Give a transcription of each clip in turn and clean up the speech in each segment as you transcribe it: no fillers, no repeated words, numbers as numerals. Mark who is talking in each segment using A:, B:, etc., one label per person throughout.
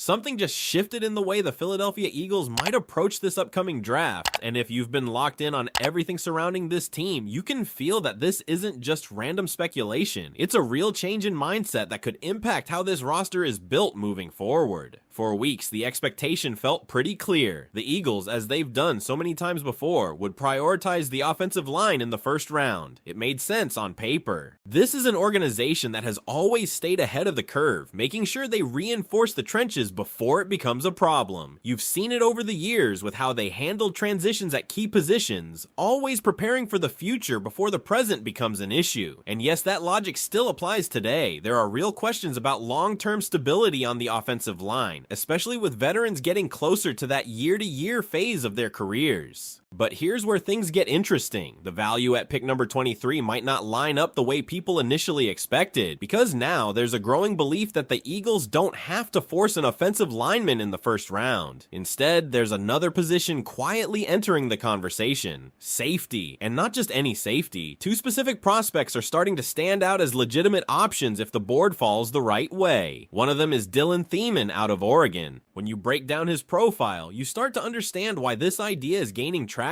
A: Something just shifted in the way the Philadelphia Eagles might approach this upcoming draft, and if you've been locked in on everything surrounding this team, you can feel that this isn't just random speculation. It's a real change in mindset that could impact how this roster is built moving forward. For weeks, the expectation felt pretty clear. The Eagles, as they've done so many times before, would prioritize the offensive line in the first round. It made sense on paper. This is an organization that has always stayed ahead of the curve, making sure they reinforce the trenches before it becomes a problem. You've seen it over the years with how they handled transitions at key positions, always preparing for the future before the present becomes an issue. And yes, that logic still applies today. There are real questions about long-term stability on the offensive line, especially with veterans getting closer to that year-to-year phase of their careers. But here's where things get interesting. The value at pick number 23 might not line up the way people initially expected, because now there's a growing belief that the Eagles don't have to force an offensive lineman in the first round. Instead, there's another position quietly entering the conversation: safety. And not just any safety. Two specific prospects are starting to stand out as legitimate options if the board falls the right way. One of them is Dylan Thiemann out of Oregon. When you break down his profile, you start to understand why this idea is gaining traction.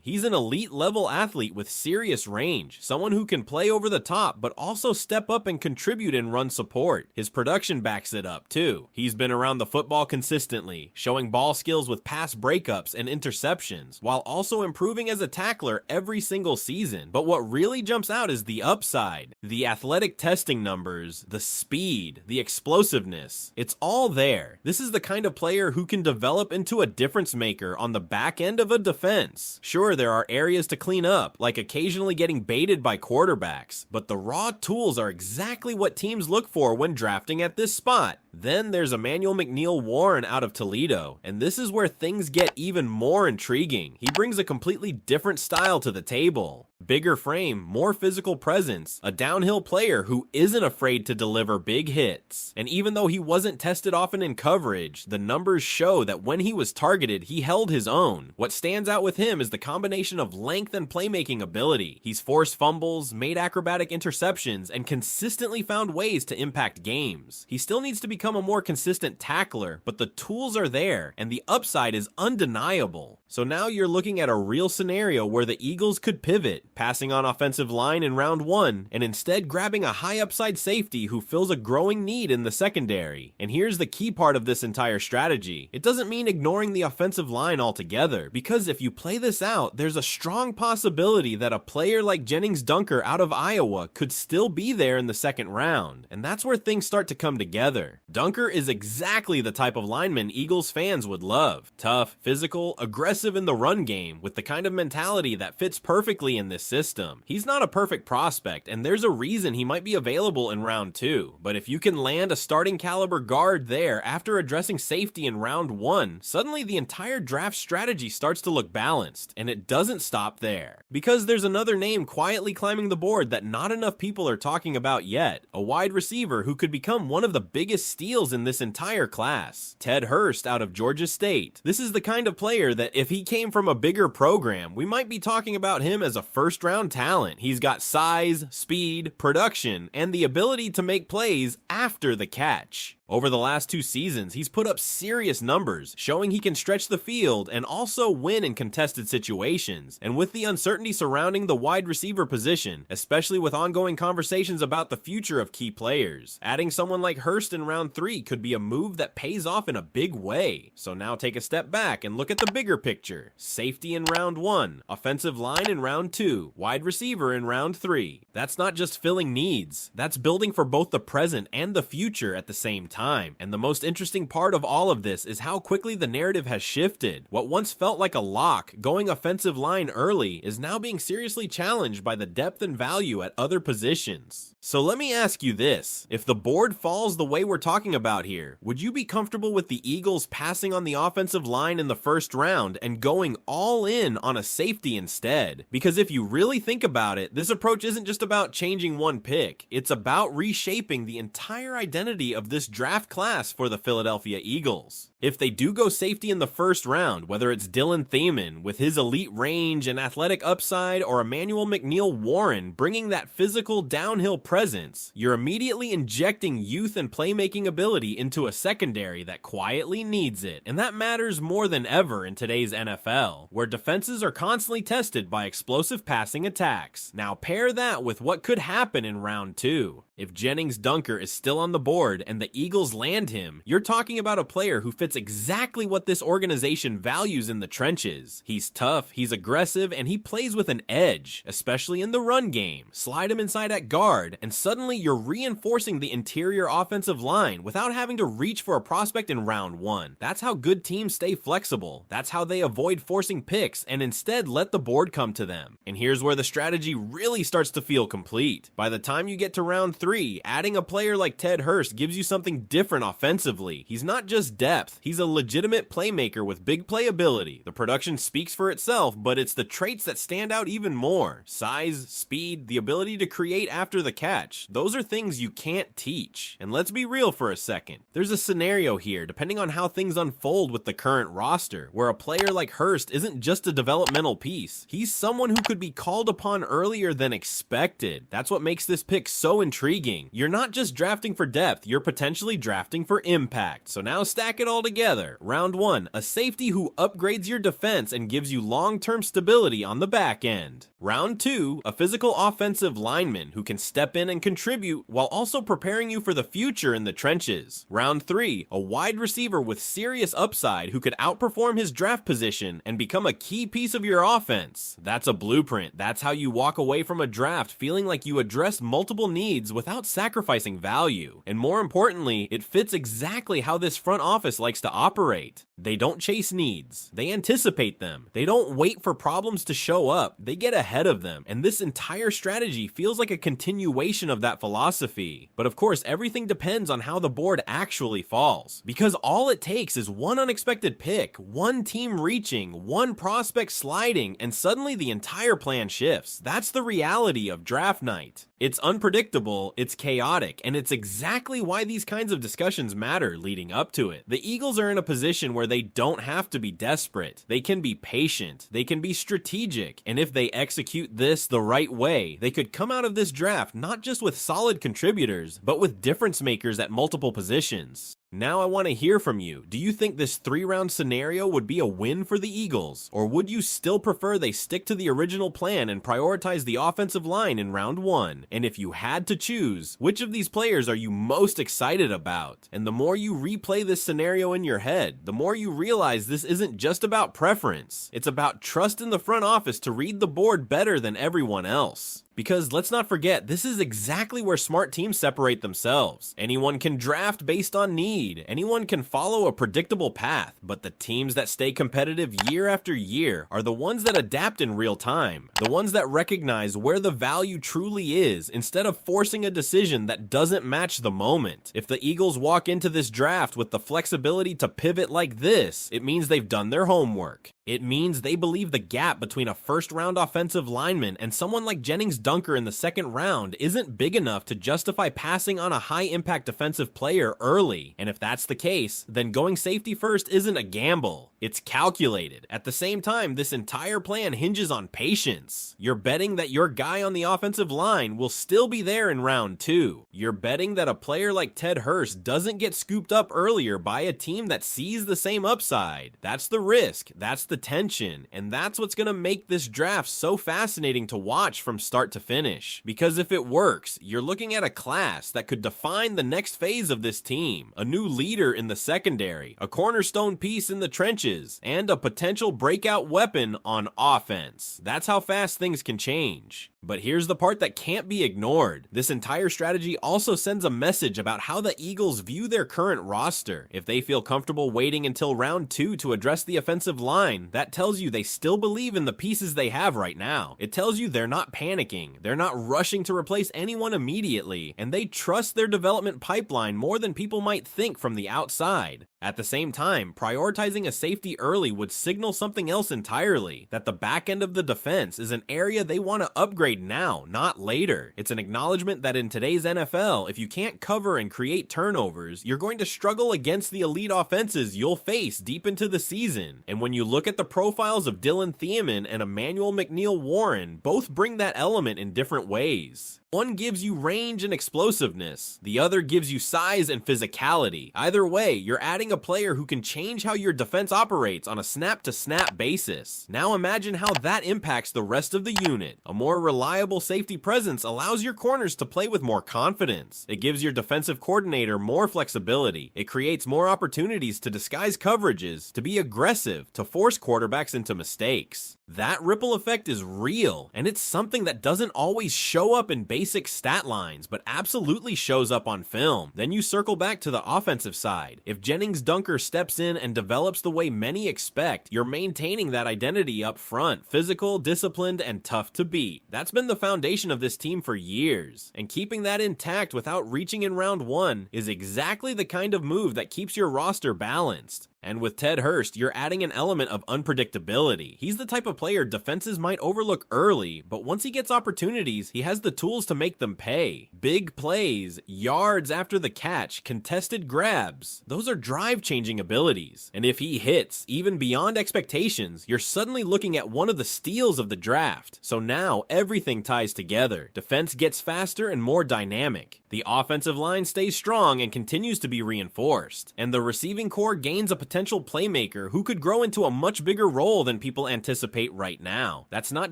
A: He's an elite level athlete with serious range, someone who can play over the top but also step up and contribute in run support. His production backs it up too. He's been around the football consistently, showing ball skills with pass breakups and interceptions, while also improving as a tackler every single season. But what really jumps out is the upside. The athletic testing numbers, the speed, the explosiveness. It's all there. This is the kind of player who can develop into a difference maker on the back end of a defense. Sure, there are areas to clean up, like occasionally getting baited by quarterbacks, but the raw tools are exactly what teams look for when drafting at this spot. Then there's Emmanuel McNeil-Warren out of Toledo, and this is where things get even more intriguing. He brings a completely different style to the table. Bigger frame, more physical presence, a downhill player who isn't afraid to deliver big hits. And even though he wasn't tested often in coverage, the numbers show that when he was targeted, he held his own. What stands out with him is the combination of length and playmaking ability. He's forced fumbles, made acrobatic interceptions, and consistently found ways to impact games. He still needs to become a more consistent tackler, but the tools are there, and the upside is undeniable. So now you're looking at a real scenario where the Eagles could pivot, passing on offensive line in round 1, and instead grabbing a high upside safety who fills a growing need in the secondary. And here's the key part of this entire strategy. It doesn't mean ignoring the offensive line altogether, because if you play this out, there's a strong possibility that a player like Jennings Dunker out of Iowa could still be there in the second round, and that's where things start to come together. Dunker is exactly the type of lineman Eagles fans would love. Tough, physical, aggressive in the run game, with the kind of mentality that fits perfectly in this system. He's not a perfect prospect, and there's a reason he might be available in round 2, but if you can land a starting caliber guard there after addressing safety in round 1, suddenly the entire draft strategy starts to look balanced, and it doesn't stop there. Because there's another name quietly climbing the board that not enough people are talking about yet, a wide receiver who could become one of the biggest steals in this entire class. Ted Hurst out of Georgia State. This is the kind of player that if he came from a bigger program, we might be talking about him as a first-round talent. He's got size, speed, production, and the ability to make plays after the catch. Over the last 2 seasons, he's put up serious numbers, showing he can stretch the field and also win in contested situations. And with the uncertainty surrounding the wide receiver position, especially with ongoing conversations about the future of key players, adding someone like Hurst in round 3 could be a move that pays off in a big way. So now take a step back and look at the bigger picture. Safety in round 1, offensive line in round 2, wide receiver in round 3. That's not just filling needs, that's building for both the present and the future at the same time. And the most interesting part of all of this is how quickly the narrative has shifted. What once felt like a lock, going offensive line early, is now being seriously challenged by the depth and value at other positions. So let me ask you this, if the board falls the way we're talking about here, would you be comfortable with the Eagles passing on the offensive line in the first round and going all in on a safety instead? Because if you really think about it, this approach isn't just about changing one pick, it's about reshaping the entire identity of this draft draft class for the Philadelphia Eagles. If they do go safety in the first round, whether it's Dylan Thiemann with his elite range and athletic upside, or Emmanuel McNeil-Warren bringing that physical downhill presence, you're immediately injecting youth and playmaking ability into a secondary that quietly needs it. And that matters more than ever in today's NFL, where defenses are constantly tested by explosive passing attacks. Now pair that with what could happen in round 2. If Jennings Dunker is still on the board and the Eagles land him, you're talking about a player who fits exactly what this organization values in the trenches. He's tough, he's aggressive, and he plays with an edge, especially in the run game. Slide him inside at guard, and suddenly you're reinforcing the interior offensive line without having to reach for a prospect in round 1. That's how good teams stay flexible. That's how they avoid forcing picks and instead let the board come to them. And here's where the strategy really starts to feel complete. By the time you get to round 3, adding a player like Ted Hurst gives you something different offensively. He's not just depth, he's a legitimate playmaker with big playability. The production speaks for itself, but it's the traits that stand out even more. Size, speed, the ability to create after the catch. Those are things you can't teach. And let's be real for a second. There's a scenario here, depending on how things unfold with the current roster, where a player like Hurst isn't just a developmental piece. He's someone who could be called upon earlier than expected. That's what makes this pick so intriguing. You're not just drafting for depth, you're potentially drafting for impact. So now stack it all together. Round 1, a safety who upgrades your defense and gives you long-term stability on the back end. Round 2, a physical offensive lineman who can step in and contribute while also preparing you for the future in the trenches. Round 3, a wide receiver with serious upside who could outperform his draft position and become a key piece of your offense. That's a blueprint. That's how you walk away from a draft feeling like you addressed multiple needs without sacrificing value. And more importantly, it fits exactly how this front office likes to operate. They don't chase needs. They anticipate them. They don't wait for problems to show up. They get ahead of them. And this entire strategy feels like a continuation of that philosophy. But of course, everything depends on how the board actually falls. Because all it takes is one unexpected pick, one team reaching, one prospect sliding, and suddenly the entire plan shifts. That's the reality of draft night. It's unpredictable, it's chaotic, and it's exactly why these kinds of discussions matter leading up to it. The Eagles are in a position where they don't have to be desperate. They can be patient, they can be strategic, and if they execute this the right way, they could come out of this draft not just with solid contributors, but with difference makers at multiple positions. Now I want to hear from you. Do you think this 3-round scenario would be a win for the Eagles? Or would you still prefer they stick to the original plan and prioritize the offensive line in round 1? And if you had to choose, which of these players are you most excited about? And the more you replay this scenario in your head, the more you realize this isn't just about preference. It's about trust in the front office to read the board better than everyone else. Because let's not forget, this is exactly where smart teams separate themselves. Anyone can draft based on need, anyone can follow a predictable path, but the teams that stay competitive year after year are the ones that adapt in real time, the ones that recognize where the value truly is instead of forcing a decision that doesn't match the moment. If the Eagles walk into this draft with the flexibility to pivot like this, it means they've done their homework. It means they believe the gap between a first-round offensive lineman and someone like Jennings Dunker in the second round isn't big enough to justify passing on a high-impact defensive player early. And if that's the case, then going safety first isn't a gamble. It's calculated. At the same time, this entire plan hinges on patience. You're betting that your guy on the offensive line will still be there in round 2. You're betting that a player like Ted Hurst doesn't get scooped up earlier by a team that sees the same upside. That's the risk. That's the tension, and that's what's going to make this draft so fascinating to watch from start to finish. Because if it works, you're looking at a class that could define the next phase of this team, a new leader in the secondary, a cornerstone piece in the trenches, and a potential breakout weapon on offense. That's how fast things can change. But here's the part that can't be ignored. This entire strategy also sends a message about how the Eagles view their current roster. If they feel comfortable waiting until round 2 to address the offensive line, that tells you they still believe in the pieces they have right now. It tells you they're not panicking, they're not rushing to replace anyone immediately, and they trust their development pipeline more than people might think from the outside. At the same time, prioritizing a safety early would signal something else entirely, that the back end of the defense is an area they want to upgrade upgrade now, not later. It's an acknowledgement that in today's NFL, if you can't cover and create turnovers, you're going to struggle against the elite offenses you'll face deep into the season. And when you look at the profiles of Dylan Thiemann and Emmanuel McNeil-Warren, both bring that element in different ways. One gives you range and explosiveness. The other gives you size and physicality. Either way, you're adding a player who can change how your defense operates on a snap-to-snap basis. Now imagine how that impacts the rest of the unit. A more reliable safety presence allows your corners to play with more confidence. It gives your defensive coordinator more flexibility. It creates more opportunities to disguise coverages, to be aggressive, to force quarterbacks into mistakes. That ripple effect is real, and it's something that doesn't always show up in basic stat lines, but absolutely shows up on film. Then you circle back to the offensive side. If Jennings Dunker steps in and develops the way many expect, you're maintaining that identity up front, physical, disciplined, and tough to beat. That's been the foundation of this team for years, and keeping that intact without reaching in round one is exactly the kind of move that keeps your roster balanced. And with Ted Hurst, you're adding an element of unpredictability. He's the type of player defenses might overlook early, but once he gets opportunities, he has the tools to make them pay. Big plays, yards after the catch, contested grabs. Those are drive-changing abilities. And if he hits, even beyond expectations, you're suddenly looking at one of the steals of the draft. So now, everything ties together. Defense gets faster and more dynamic. The offensive line stays strong and continues to be reinforced. And the receiving core gains a potential playmaker who could grow into a much bigger role than people anticipate right now. That's not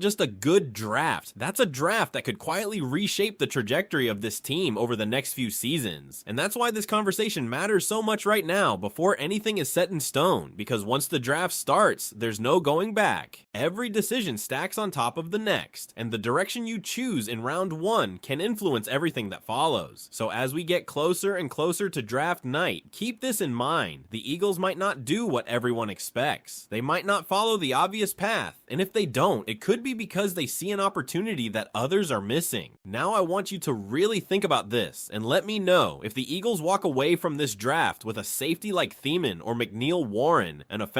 A: just a good draft. That's a draft that could quietly reshape the trajectory of this team over the next few seasons. And that's why this conversation matters so much right now before anything is set in stone, because once the draft starts, there's no going back. Every decision stacks on top of the next, and the direction you choose in round one can influence everything that follows. So as we get closer and closer to draft night, keep this in mind. The Eagles might not do what everyone expects. They might not follow the obvious path, and if they don't, it could be because they see an opportunity that others are missing. Now I want you to really think about this, and let me know if the Eagles walk away from this draft with a safety like Thiemann or McNeil-Warren, an